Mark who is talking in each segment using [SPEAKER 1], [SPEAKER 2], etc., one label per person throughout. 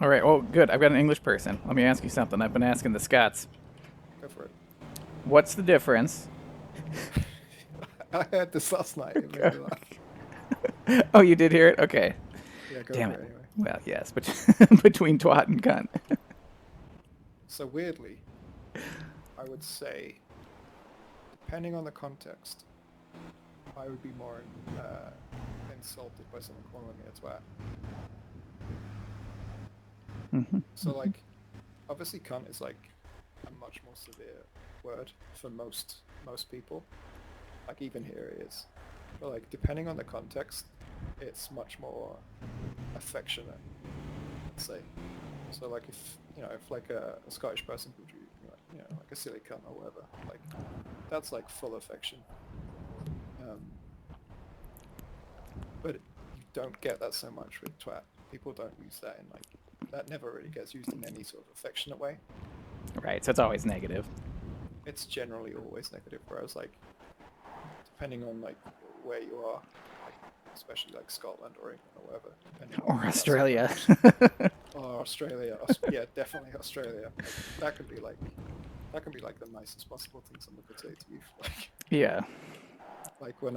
[SPEAKER 1] All right. Oh, good. I've got an English person. Let me ask you something. I've been asking the Scots.
[SPEAKER 2] Go for it.
[SPEAKER 1] What's the difference?
[SPEAKER 2] I heard this last night. It made me laugh.
[SPEAKER 1] Oh, you did hear it? Okay.
[SPEAKER 2] Yeah, go
[SPEAKER 1] Damn
[SPEAKER 2] for
[SPEAKER 1] it.
[SPEAKER 2] it anyway.
[SPEAKER 1] Well, yes, but between twat and cunt.
[SPEAKER 2] So weirdly, I would say, depending on the context, I would be more insulted by someone calling me a twat. So like, obviously, cunt is like a much more severe word for most people. Like even here it is. But like, depending on the context, it's much more affectionate. Let's say. So like if like a Scottish person called you, like a silly cunt or whatever, like that's like full affection. Um, but you don't get that so much with twat. People don't use that in like that never really gets used in any sort of affectionate way.
[SPEAKER 1] Right. So it's always negative.
[SPEAKER 2] It's generally always negative. Whereas like depending on like where you are, like especially like Scotland or England or whatever, depending on
[SPEAKER 1] Or
[SPEAKER 2] that sort of
[SPEAKER 1] Australia.
[SPEAKER 2] language. Or Australia, yeah, definitely Australia. Like, that can be like the nicest possible thing someone could say to you.
[SPEAKER 1] Yeah.
[SPEAKER 2] Like when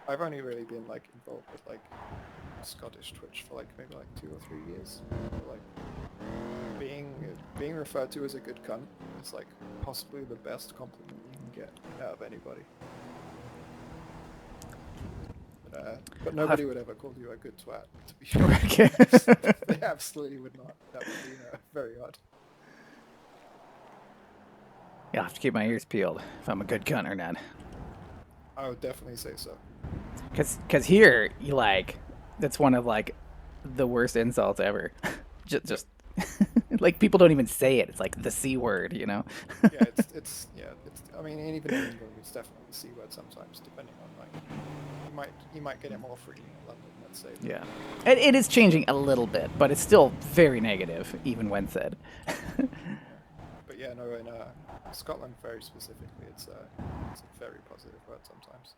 [SPEAKER 2] I've only really been like involved with like Scottish Twitch for like maybe like 2 or 3 years. But, like being referred to as a good cunt is like possibly the best compliment you can get out of anybody. But
[SPEAKER 1] I'll have.
[SPEAKER 2] nobody would ever call you a good twat. To be sure,
[SPEAKER 1] Okay.
[SPEAKER 2] they absolutely would not. That would be very odd.
[SPEAKER 1] You'll have to keep my ears peeled if I'm a good cunt or not.
[SPEAKER 2] I would definitely say so.
[SPEAKER 1] Cause here, you like, that's one of like the worst insults ever.
[SPEAKER 2] Yep.
[SPEAKER 1] Just like people don't even say it. It's like the C word, you know?
[SPEAKER 2] Yeah, it's yeah, it's. I mean, and even in England, it's definitely the C word sometimes, depending on like you might get it more freely in London, let's say. But
[SPEAKER 1] Yeah. It is changing a little bit, but it's still very negative, even when said.
[SPEAKER 2] yeah, but yeah, no, in Scotland very specifically, it's a very positive word sometimes.